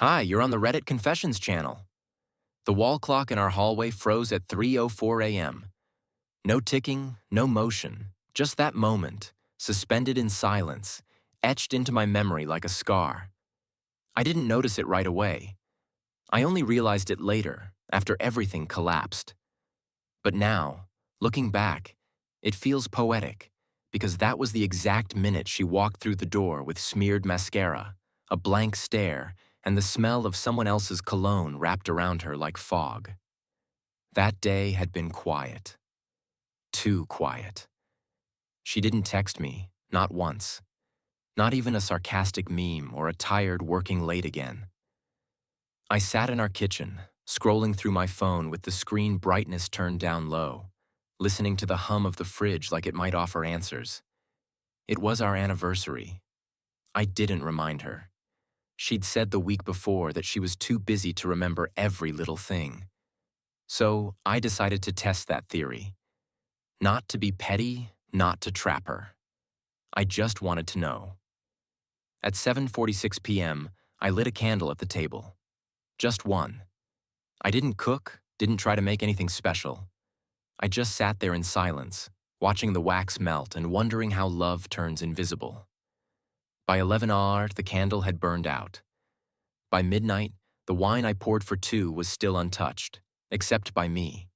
Hi, you're on the Reddit Confessions channel. The wall clock in our hallway froze at 3:04 a.m. No ticking, no motion, just that moment, suspended in silence, etched into my memory like a scar. I didn't notice it right away. I only realized it later, after everything collapsed. But now, looking back, it feels poetic, because that was the exact minute she walked through the door with smeared mascara, a blank stare, and the smell of someone else's cologne wrapped around her like fog. That day had been quiet. Too quiet. She didn't text me, not once. Not even a sarcastic meme or a tired working late again. I sat in our kitchen, scrolling through my phone with the screen brightness turned down low, listening to the hum of the fridge like it might offer answers. It was our anniversary. I didn't remind her. She'd said the week before that she was too busy to remember every little thing. So I decided to test that theory. Not to be petty, not to trap her. I just wanted to know. At 7:46 p.m., I lit a candle at the table. Just one. I didn't cook, didn't try to make anything special. I just sat there in silence, watching the wax melt and wondering how love turns invisible. By 11 hours, the candle had burned out. By midnight, the wine I poured for two was still untouched, except by me.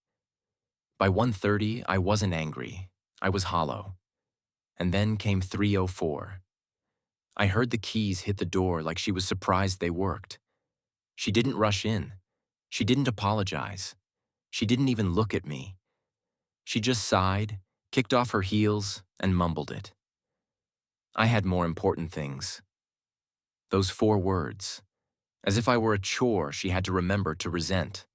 By 1:30, I wasn't angry. I was hollow. And then came 3:04. I heard the keys hit the door like she was surprised they worked. She didn't rush in. She didn't apologize. She didn't even look at me. She just sighed, kicked off her heels, and mumbled it. I had more important things. Those 4 words. As if I were a chore she had to remember to resent.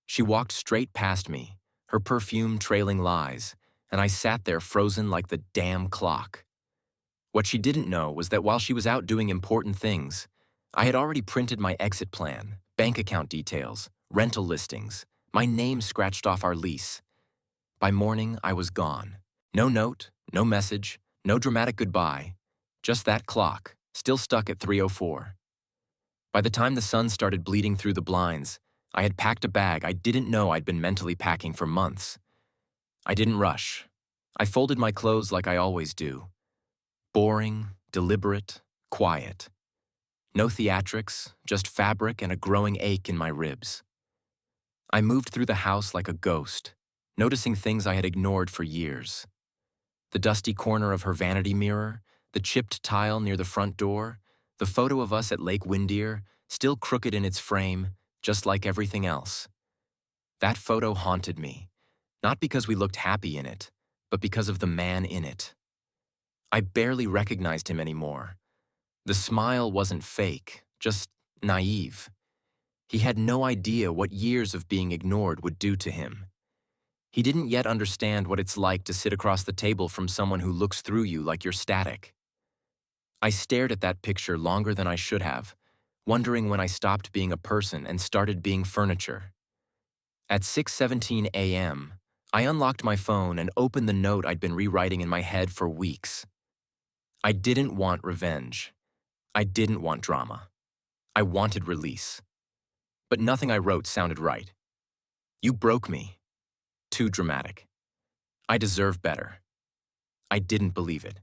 She walked straight past me, her perfume trailing lies, and I sat there frozen like the damn clock. What she didn't know was that while she was out doing important things, I had already printed my exit plan, bank account details, rental listings, my name scratched off our lease. By morning, I was gone. No note, no message, no dramatic goodbye, just that clock, still stuck at 3:04. By the time the sun started bleeding through the blinds, I had packed a bag I didn't know I'd been mentally packing for months. I didn't rush. I folded my clothes like I always do. Boring, deliberate, quiet. No theatrics, just fabric and a growing ache in my ribs. I moved through the house like a ghost, noticing things I had ignored for years. The dusty corner of her vanity mirror, the chipped tile near the front door, the photo of us at Lake Windermere, still crooked in its frame, just like everything else. That photo haunted me, not because we looked happy in it, but because of the man in it. I barely recognized him anymore. The smile wasn't fake, just naive. He had no idea what years of being ignored would do to him. He didn't yet understand what it's like to sit across the table from someone who looks through you like you're static. I stared at that picture longer than I should have, wondering when I stopped being a person and started being furniture. At 6:17 a.m., I unlocked my phone and opened the note I'd been rewriting in my head for weeks. I didn't want revenge. I didn't want drama. I wanted release. But nothing I wrote sounded right. You broke me. Too dramatic. I deserve better. I didn't believe it.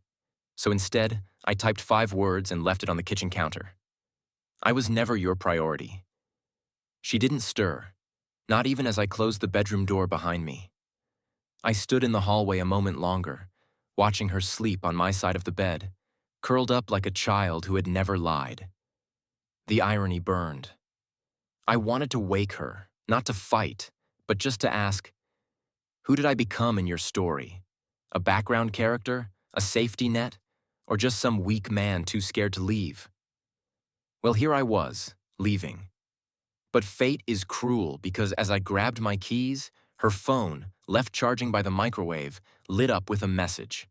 So instead, I typed 5 words and left it on the kitchen counter. I was never your priority. She didn't stir, not even as I closed the bedroom door behind me. I stood in the hallway a moment longer, watching her sleep on my side of the bed, curled up like a child who had never lied. The irony burned. I wanted to wake her, not to fight, but just to ask, who did I become in your story? A background character? A safety net? Or just some weak man too scared to leave? Well, here I was, leaving. But fate is cruel because as I grabbed my keys, her phone, left charging by the microwave, lit up with a message.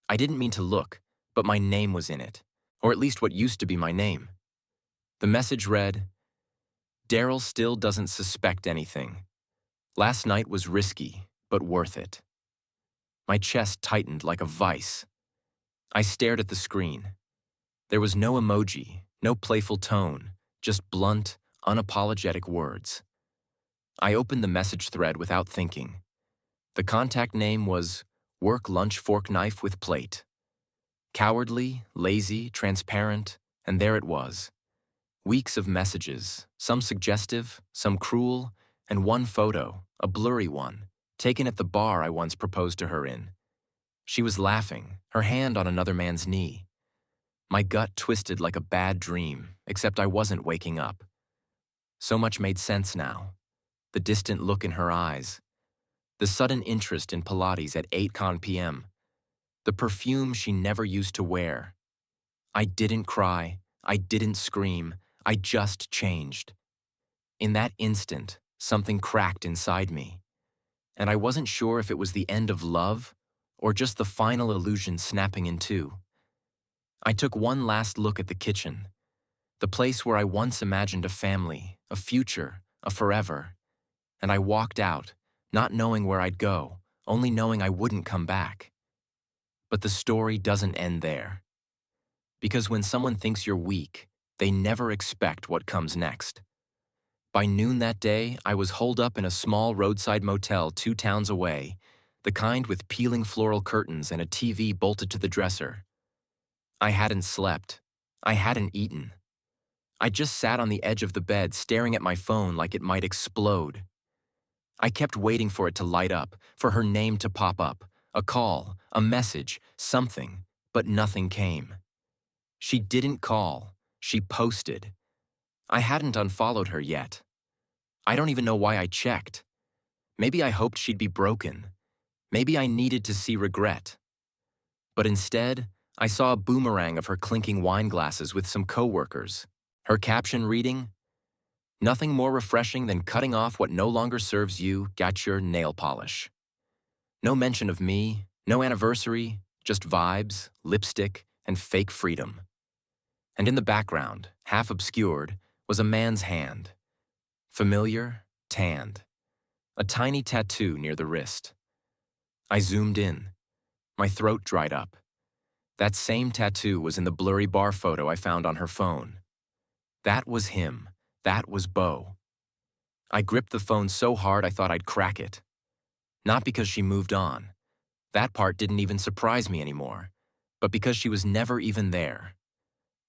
I didn't mean to look, but my name was in it, or at least what used to be my name. The message read, Daryl still doesn't suspect anything. Last night was risky, but worth it. My chest tightened like a vice. I stared at the screen. There was no emoji, no playful tone, just blunt, unapologetic words. I opened the message thread without thinking. The contact name was Work Lunch Fork Knife with Plate. Cowardly, lazy, transparent, and there it was. Weeks of messages, some suggestive, some cruel, and one photo, a blurry one, taken at the bar I once proposed to her in. She was laughing, her hand on another man's knee. My gut twisted like a bad dream, except I wasn't waking up. So much made sense now. The distant look in her eyes. The sudden interest in Pilates at 8 p.m. The perfume she never used to wear. I didn't cry. I didn't scream. I just changed. In that instant, something cracked inside me. And I wasn't sure if it was the end of love or just the final illusion snapping in two. I took one last look at the kitchen, the place where I once imagined a family, a future, a forever. And I walked out, not knowing where I'd go, only knowing I wouldn't come back. But the story doesn't end there. Because when someone thinks you're weak, they never expect what comes next. By noon that day, I was holed up in a small roadside motel 2 towns away, the kind with peeling floral curtains and a TV bolted to the dresser. I hadn't slept. I hadn't eaten. I just sat on the edge of the bed staring at my phone like it might explode. I kept waiting for it to light up, for her name to pop up, a call, a message, something, but nothing came. She didn't call. She posted. I hadn't unfollowed her yet. I don't even know why I checked. Maybe I hoped she'd be broken. Maybe I needed to see regret. But instead, I saw a boomerang of her clinking wine glasses with some coworkers. Her caption reading, "Nothing more refreshing than cutting off what no longer serves you, got your nail polish." No mention of me, no anniversary, just vibes, lipstick, and fake freedom. And in the background, half obscured, was a man's hand. Familiar, tanned. A tiny tattoo near the wrist. I zoomed in. My throat dried up. That same tattoo was in the blurry bar photo I found on her phone. That was him. That was Beau. I gripped the phone so hard I thought I'd crack it. Not because she moved on. That part didn't even surprise me anymore. But because she was never even there.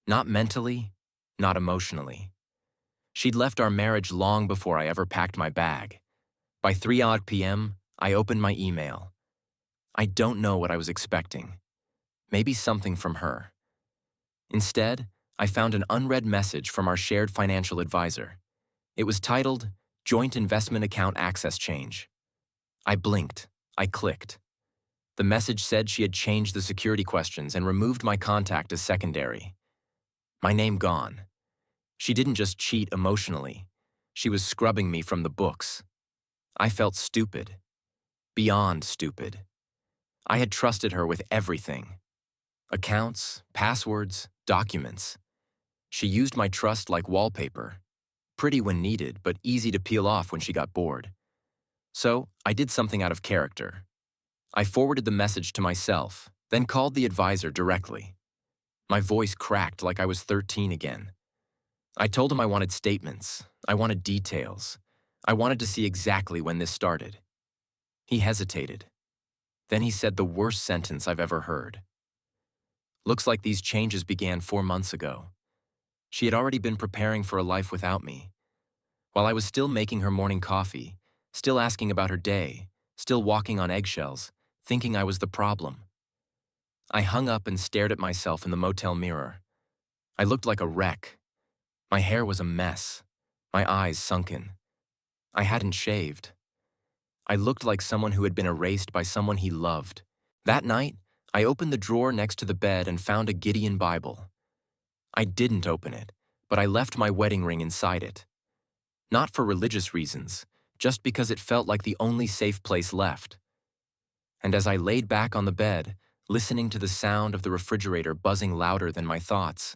Not mentally, not emotionally. She'd left our marriage long before I ever packed my bag. By 3 p.m., I opened my email. I don't know what I was expecting. Maybe something from her. Instead, I found an unread message from our shared financial advisor. It was titled, Joint Investment Account Access Change. I blinked. I clicked. The message said she had changed the security questions and removed my contact as secondary. My name gone. She didn't just cheat emotionally. She was scrubbing me from the books. I felt stupid. Beyond stupid. I had trusted her with everything. Accounts, passwords, documents. She used my trust like wallpaper. Pretty when needed, but easy to peel off when she got bored. So, I did something out of character. I forwarded the message to myself, then called the advisor directly. My voice cracked like I was 13 again. I told him I wanted statements. I wanted details. I wanted to see exactly when this started. He hesitated. Then he said the worst sentence I've ever heard. Looks like these changes began 4 months ago. She had already been preparing for a life without me. While I was still making her morning coffee, still asking about her day, still walking on eggshells, thinking I was the problem. I hung up and stared at myself in the motel mirror. I looked like a wreck. My hair was a mess, my eyes sunken. I hadn't shaved. I looked like someone who had been erased by someone he loved. That night, I opened the drawer next to the bed and found a Gideon Bible. I didn't open it, but I left my wedding ring inside it. Not for religious reasons, just because it felt like the only safe place left. And as I laid back on the bed, listening to the sound of the refrigerator buzzing louder than my thoughts,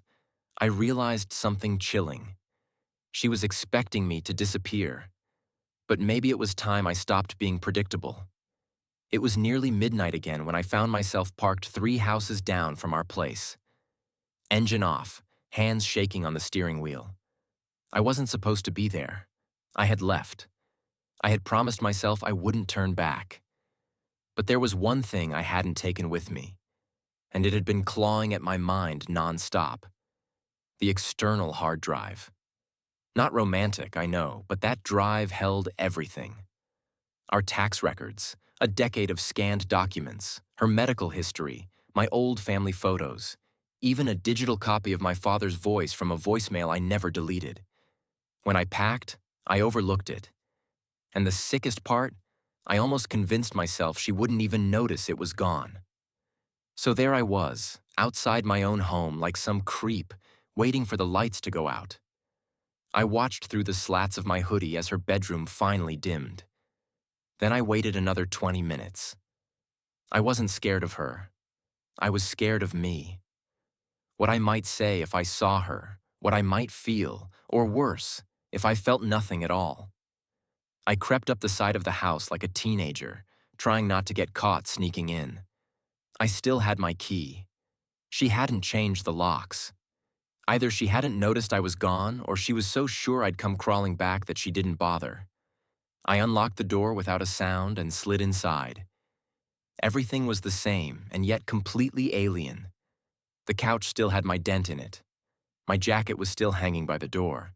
I realized something chilling. She was expecting me to disappear. But maybe it was time I stopped being predictable. It was nearly midnight again when I found myself parked 3 houses down from our place. Engine off, hands shaking on the steering wheel. I wasn't supposed to be there. I had left. I had promised myself I wouldn't turn back. But there was one thing I hadn't taken with me, and it had been clawing at my mind nonstop: the external hard drive. Not romantic, I know, but that drive held everything. Our tax records, a decade of scanned documents, her medical history, my old family photos, even a digital copy of my father's voice from a voicemail I never deleted. When I packed, I overlooked it. And the sickest part, I almost convinced myself she wouldn't even notice it was gone. So there I was, outside my own home like some creep, waiting for the lights to go out. I watched through the slats of my hoodie as her bedroom finally dimmed. Then I waited another 20 minutes. I wasn't scared of her. I was scared of me. What I might say if I saw her, what I might feel, or worse, if I felt nothing at all. I crept up the side of the house like a teenager, trying not to get caught sneaking in. I still had my key. She hadn't changed the locks. Either she hadn't noticed I was gone, or she was so sure I'd come crawling back that she didn't bother. I unlocked the door without a sound and slid inside. Everything was the same, and yet completely alien. The couch still had my dent in it. My jacket was still hanging by the door,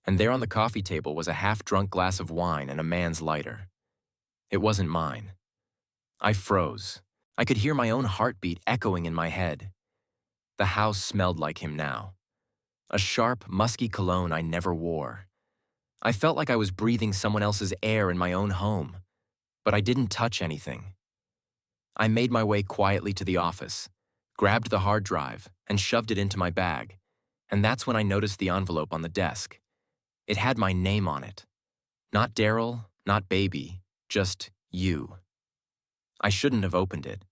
and there on the coffee table was a half-drunk glass of wine and a man's lighter. It wasn't mine. I froze. I could hear my own heartbeat echoing in my head. The house smelled like him now. A sharp, musky cologne I never wore. I felt like I was breathing someone else's air in my own home, but I didn't touch anything. I made my way quietly to the office, grabbed the hard drive, and shoved it into my bag, and that's when I noticed the envelope on the desk. It had my name on it. Not Daryl, not Baby, just you. I shouldn't have opened it,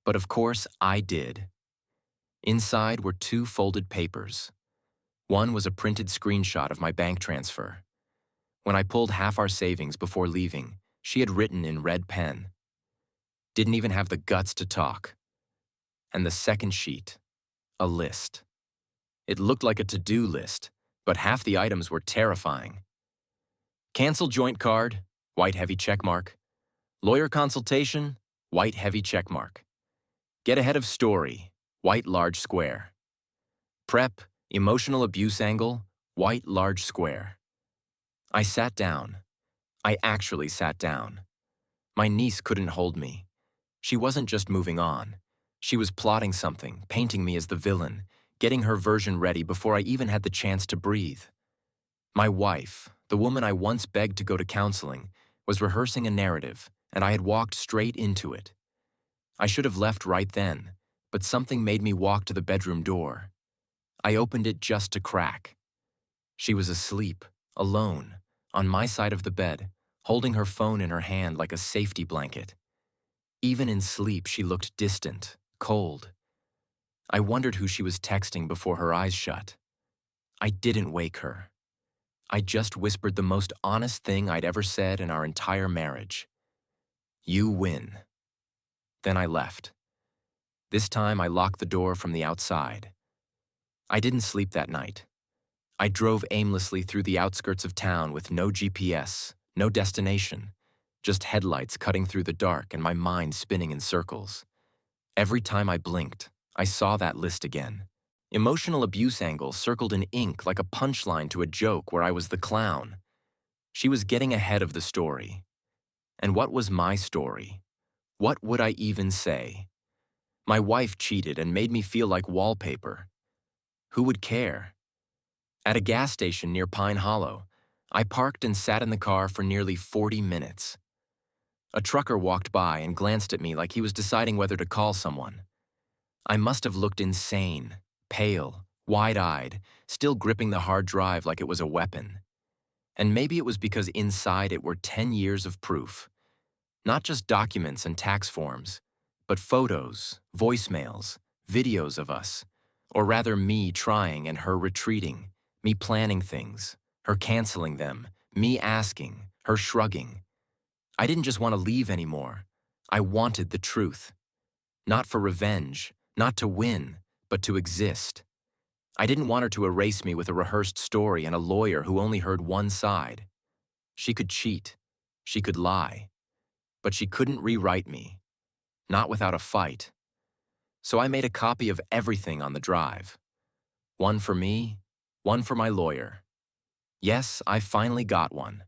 but of course I did. Inside were 2 folded papers. One was a printed screenshot of my bank transfer. When I pulled half our savings before leaving, she had written in red pen. Didn't even have the guts to talk. And the second sheet, a list. It looked like a to-do list, but half the items were terrifying. Cancel joint card, white heavy checkmark. Lawyer consultation, white heavy checkmark. Get ahead of story, white large square. Prep, emotional abuse angle, white large square. I sat down. I actually sat down. My niece couldn't hold me. She wasn't just moving on. She was plotting something, painting me as the villain, getting her version ready before I even had the chance to breathe. My wife, the woman I once begged to go to counseling, was rehearsing a narrative, and I had walked straight into it. I should have left right then, but something made me walk to the bedroom door. I opened it just to crack. She was asleep, alone, on my side of the bed, holding her phone in her hand like a safety blanket. Even in sleep, she looked distant, cold. I wondered who she was texting before her eyes shut. I didn't wake her. I just whispered the most honest thing I'd ever said in our entire marriage. You win. Then I left. This time I locked the door from the outside. I didn't sleep that night. I drove aimlessly through the outskirts of town with no GPS, no destination, just headlights cutting through the dark and my mind spinning in circles. Every time I blinked, I saw that list again. Emotional abuse angle circled in ink like a punchline to a joke where I was the clown. She was getting ahead of the story. And what was my story? What would I even say? My wife cheated and made me feel like wallpaper. Who would care? At a gas station near Pine Hollow, I parked and sat in the car for nearly 40 minutes. A trucker walked by and glanced at me like he was deciding whether to call someone. I must have looked insane, pale, wide-eyed, still gripping the hard drive like it was a weapon. And maybe it was because inside it were 10 years of proof. Not just documents and tax forms, but photos, voicemails, videos of us, or rather me trying and her retreating, me planning things, her canceling them, me asking, her shrugging. I didn't just want to leave anymore. I wanted the truth. Not for revenge, not to win, but to exist. I didn't want her to erase me with a rehearsed story and a lawyer who only heard one side. She could cheat. She could lie. But she couldn't rewrite me. Not without a fight. So I made a copy of everything on the drive. One for me, one for my lawyer. Yes, I finally got one.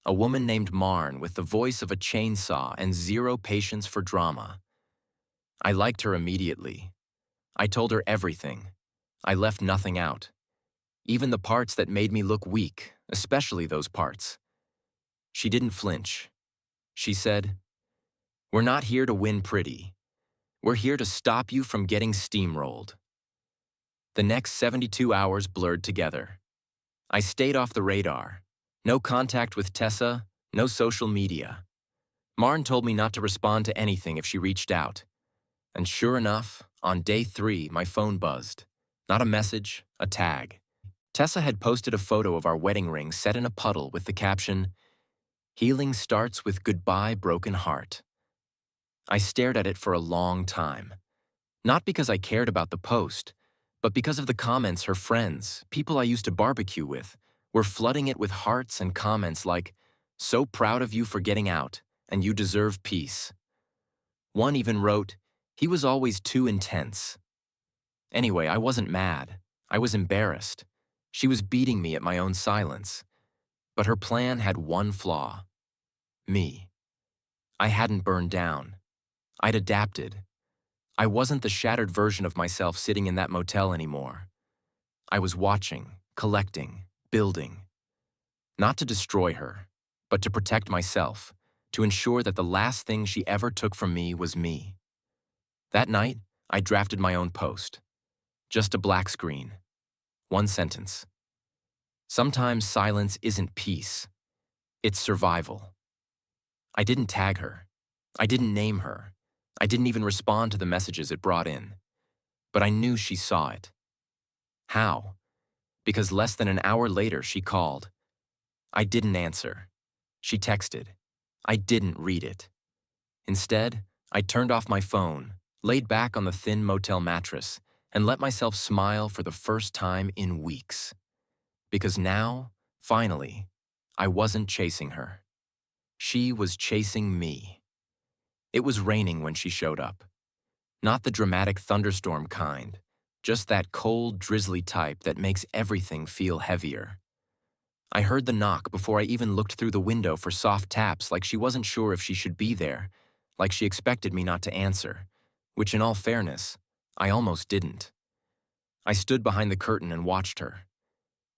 A woman named Marn with the voice of a chainsaw and zero patience for drama. I liked her immediately. I told her everything. I left nothing out. Even the parts that made me look weak, especially those parts. She didn't flinch. She said, "We're not here to win pretty. We're here to stop you from getting steamrolled." The next 72 hours blurred together. I stayed off the radar. No contact with Tessa, no social media. Marn told me not to respond to anything if she reached out. And sure enough, on day 3, my phone buzzed. Not a message, a tag. Tessa had posted a photo of our wedding ring set in a puddle with the caption, "Healing starts with goodbye, broken heart." I stared at it for a long time. Not because I cared about the post, but because of the comments her friends, people I used to barbecue with, were flooding it with hearts and comments like, "So proud of you for getting out, and you deserve peace." One even wrote, "He was always too intense." Anyway, I wasn't mad. I was embarrassed. She was beating me at my own silence. But her plan had one flaw. Me. I hadn't burned down. I'd adapted. I wasn't the shattered version of myself sitting in that motel anymore. I was watching, collecting, building. Not to destroy her, but to protect myself, to ensure that the last thing she ever took from me was me. That night, I drafted my own post. Just a black screen. One sentence. Sometimes silence isn't peace. It's survival. I didn't tag her. I didn't name her. I didn't even respond to the messages it brought in. But I knew she saw it. How? Because less than an hour later, she called. I didn't answer. She texted. I didn't read it. Instead, I turned off my phone, laid back on the thin motel mattress, and let myself smile for the first time in weeks. Because now, finally, I wasn't chasing her. She was chasing me. It was raining when she showed up. Not the dramatic thunderstorm kind, just that cold, drizzly type that makes everything feel heavier. I heard the knock before I even looked through the window for soft taps, like she wasn't sure if she should be there, like she expected me not to answer, which in all fairness, I almost didn't. I stood behind the curtain and watched her.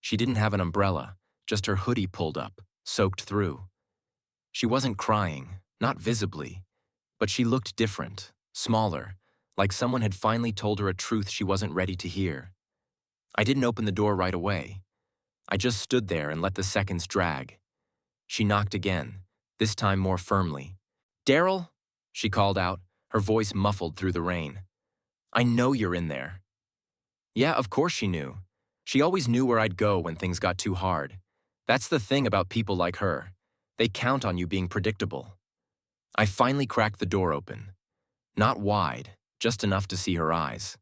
She didn't have an umbrella, just her hoodie pulled up, soaked through. She wasn't crying, not visibly, but she looked different, smaller, like someone had finally told her a truth she wasn't ready to hear. I didn't open the door right away. I just stood there and let the seconds drag. She knocked again, this time more firmly. "Daryl," she called out, her voice muffled through the rain. "I know you're in there." Yeah, of course she knew. She always knew where I'd go when things got too hard. That's the thing about people like her. They count on you being predictable. I finally cracked the door open. Not wide, just enough to see her eyes.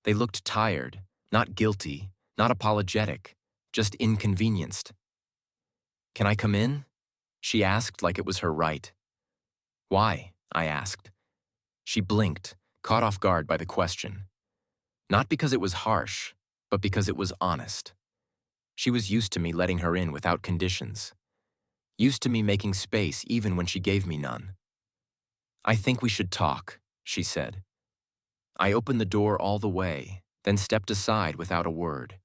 They looked tired, not guilty, not apologetic, just inconvenienced. "Can I come in?" she asked like it was her right. "Why?" I asked. She blinked, caught off guard by the question. Not because it was harsh, but because it was honest. She was used to me letting her in without conditions. Used to me making space even when she gave me none. "I think we should talk," she said. I opened the door all the way, then stepped aside without a word.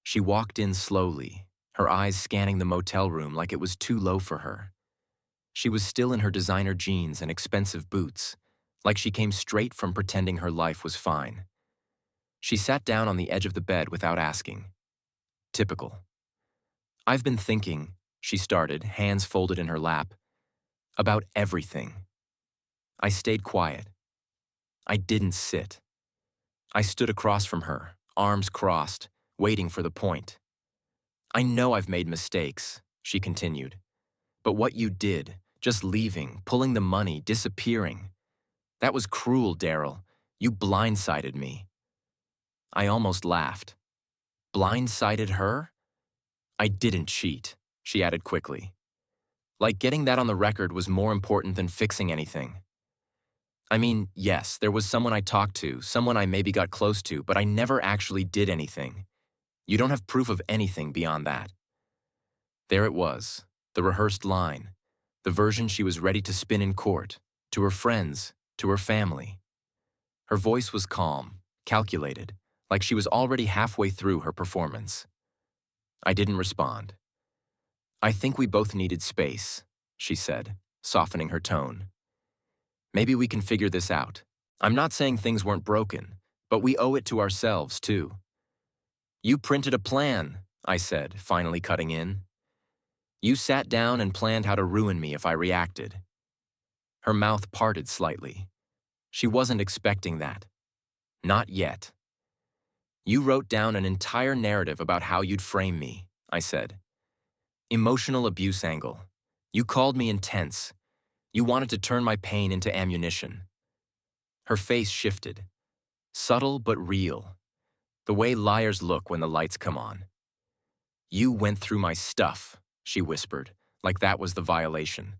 She walked in slowly, her eyes scanning the motel room like it was too low for her. She was still in her designer jeans and expensive boots, like she came straight from pretending her life was fine. She sat down on the edge of the bed without asking. Typical. "I've been thinking," she started, hands folded in her lap, "about everything." I stayed quiet. I didn't sit. I stood across from her, arms crossed, waiting for the point. "I know I've made mistakes," she continued. "But what you did, just leaving, pulling the money, disappearing, that was cruel, Daryl. You blindsided me." I almost laughed. Blindsided her? I didn't cheat, she added quickly. Like getting that on the record was more important than fixing anything. I mean, yes, there was someone I talked to, someone I maybe got close to, but I never actually did anything. You don't have proof of anything beyond that. There it was, the rehearsed line, the version she was ready to spin in court, to her friends, to her family. Her voice was calm, calculated, like she was already halfway through her performance. I didn't respond. I think we both needed space, she said, softening her tone. Maybe we can figure this out. I'm not saying things weren't broken, but we owe it to ourselves, too. You printed a plan, I said, finally cutting in. You sat down and planned how to ruin me if I reacted. Her mouth parted slightly. She wasn't expecting that. Not yet. You wrote down an entire narrative about how you'd frame me, I said. Emotional abuse angle. You called me intense. You wanted to turn my pain into ammunition. Her face shifted. Subtle but real. The way liars look when the lights come on. You went through my stuff, she whispered, like that was the violation.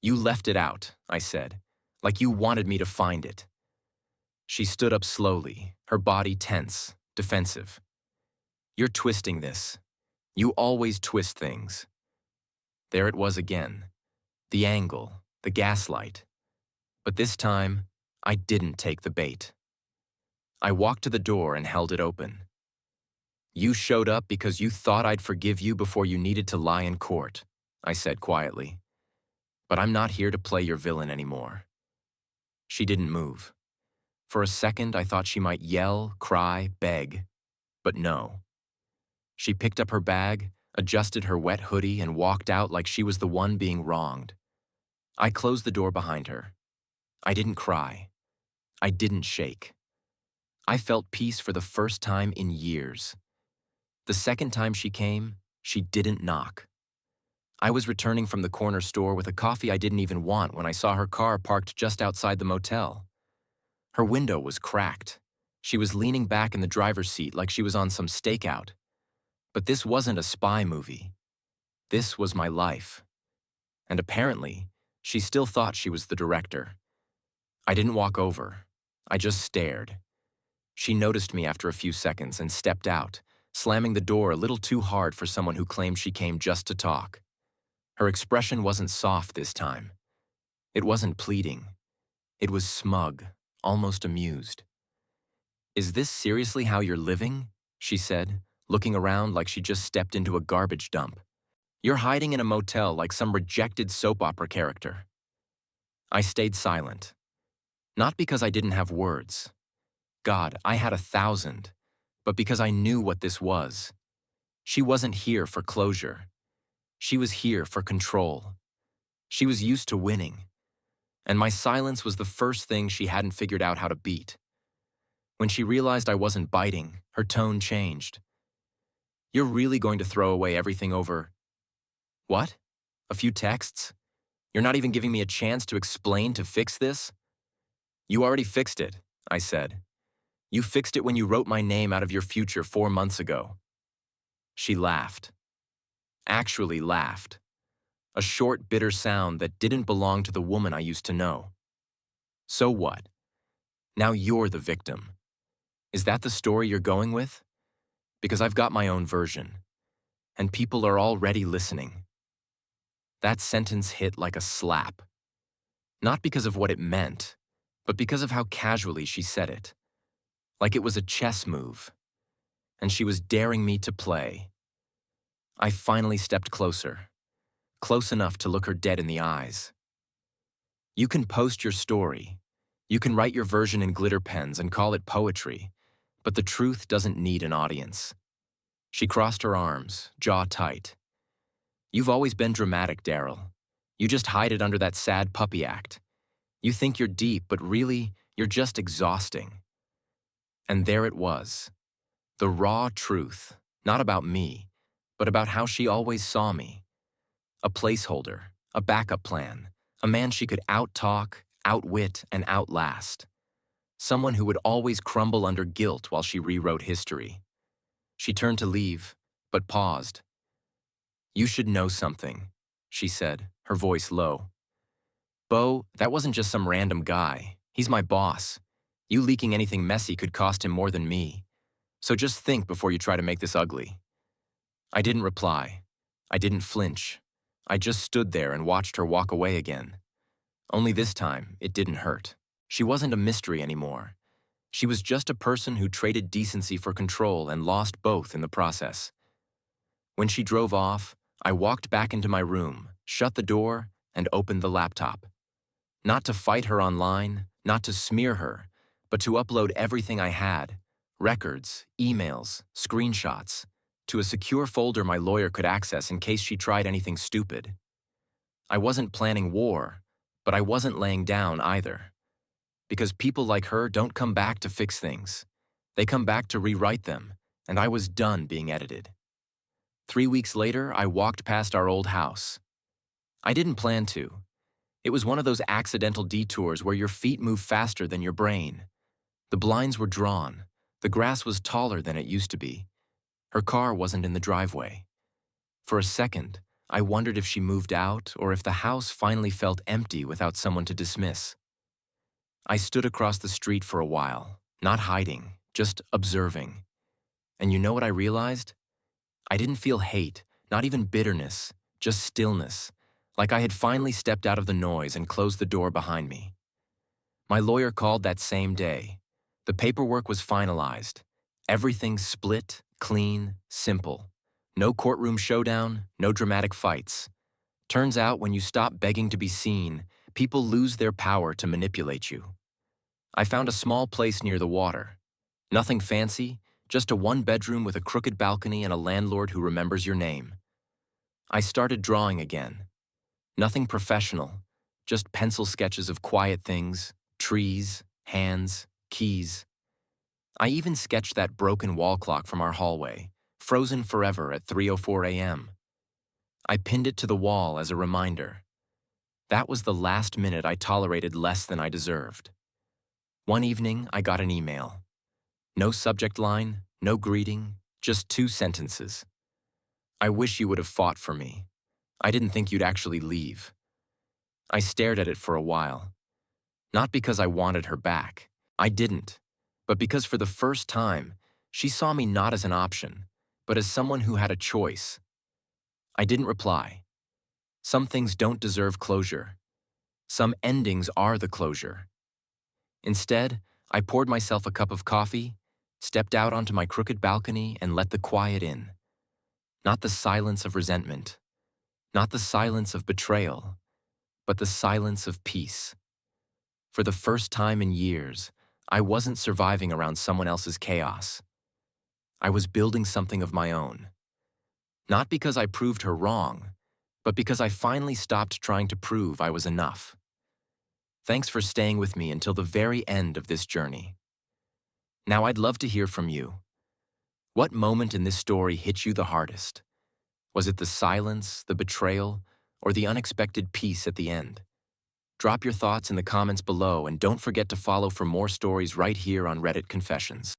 You left it out, I said, like you wanted me to find it. She stood up slowly, her body tense, defensive. You're twisting this. You always twist things. There it was again. The angle, the gaslight. But this time, I didn't take the bait. I walked to the door and held it open. You showed up because you thought I'd forgive you before you needed to lie in court, I said quietly. But I'm not here to play your villain anymore. She didn't move. For a second, I thought she might yell, cry, beg. But no. She picked up her bag, adjusted her wet hoodie, and walked out like she was the one being wronged. I closed the door behind her. I didn't cry. I didn't shake. I felt peace for the first time in years. The second time she came, she didn't knock. I was returning from the corner store with a coffee I didn't even want when I saw her car parked just outside the motel. Her window was cracked. She was leaning back in the driver's seat like she was on some stakeout. But this wasn't a spy movie. This was my life. And apparently, she still thought she was the director. I didn't walk over. I just stared. She noticed me after a few seconds and stepped out, slamming the door a little too hard for someone who claimed she came just to talk. Her expression wasn't soft this time. It wasn't pleading. It was smug, almost amused. "Is this seriously how you're living?" she said, looking around like she just stepped into a garbage dump. "You're hiding in a motel like some rejected soap opera character." I stayed silent. Not because I didn't have words. God, I had 1,000, but because I knew what this was. She wasn't here for closure. She was here for control. She was used to winning. And my silence was the first thing she hadn't figured out how to beat. When she realized I wasn't biting, her tone changed. "You're really going to throw away everything over... what? A few texts? You're not even giving me a chance to explain to fix this?" "You already fixed it," I said. "You fixed it when you wrote my name out of your future 4 months ago." She laughed. Actually laughed. A short, bitter sound that didn't belong to the woman I used to know. "So what? Now you're the victim. Is that the story you're going with? Because I've got my own version. And people are already listening." That sentence hit like a slap. Not because of what it meant, but because of how casually she said it. Like it was a chess move. And she was daring me to play. I finally stepped closer. Close enough to look her dead in the eyes. "You can post your story. You can write your version in glitter pens and call it poetry, but the truth doesn't need an audience." She crossed her arms, jaw tight. "You've always been dramatic, Daryl. You just hide it under that sad puppy act. You think you're deep, but really, you're just exhausting." And there it was. The raw truth, not about me, but about how she always saw me. A placeholder, a backup plan, a man she could out-talk, outwit, and outlast. someone who would always crumble under guilt while she rewrote history. She turned to leave, but paused. "You should know something," she said, her voice low. "Bo, that wasn't just some random guy. He's my boss. You leaking anything messy could cost him more than me. So just think before you try to make this ugly." I didn't reply. I didn't flinch. I just stood there and watched her walk away again. Only this time, it didn't hurt. She wasn't a mystery anymore. She was just a person who traded decency for control and lost both in the process. When she drove off, I walked back into my room, shut the door, and opened the laptop. Not to fight her online, not to smear her, but to upload everything I had, records, emails, screenshots, to a secure folder my lawyer could access in case she tried anything stupid. I wasn't planning war, but I wasn't laying down either. Because people like her don't come back to fix things. They come back to rewrite them, and I was done being edited. 3 weeks later, I walked past our old house. I didn't plan to. It was one of those accidental detours where your feet move faster than your brain. The blinds were drawn. The grass was taller than it used to be. Her car wasn't in the driveway. For a second, I wondered if she moved out or if the house finally felt empty without someone to dismiss. I stood across the street for a while, not hiding, just observing. And you know what I realized? I didn't feel hate, not even bitterness, just stillness, like I had finally stepped out of the noise and closed the door behind me. My lawyer called that same day. The paperwork was finalized. Everything split, clean, simple. No courtroom showdown, no dramatic fights. Turns out when you stop begging to be seen, people lose their power to manipulate you. I found a small place near the water. Nothing fancy, just a one-bedroom with a crooked balcony and a landlord who remembers your name. I started drawing again. Nothing professional, just pencil sketches of quiet things, trees, hands, keys. I even sketched that broken wall clock from our hallway, frozen forever at 3:04 a.m. I pinned it to the wall as a reminder. That was the last minute I tolerated less than I deserved. One evening, I got an email. No subject line, no greeting, just 2 sentences. "I wish you would have fought for me. I didn't think you'd actually leave." I stared at it for a while. Not because I wanted her back. I didn't. But because for the first time, she saw me not as an option, but as someone who had a choice. I didn't reply. Some things don't deserve closure. Some endings are the closure. Instead, I poured myself a cup of coffee, stepped out onto my crooked balcony, and let the quiet in. Not the silence of resentment, not the silence of betrayal, but the silence of peace. For the first time in years, I wasn't surviving around someone else's chaos. I was building something of my own. Not because I proved her wrong, but because I finally stopped trying to prove I was enough. Thanks for staying with me until the very end of this journey. Now I'd love to hear from you. What moment in this story hit you the hardest? Was it the silence, the betrayal, or the unexpected peace at the end? Drop your thoughts in the comments below and don't forget to follow for more stories right here on Reddit Confessions.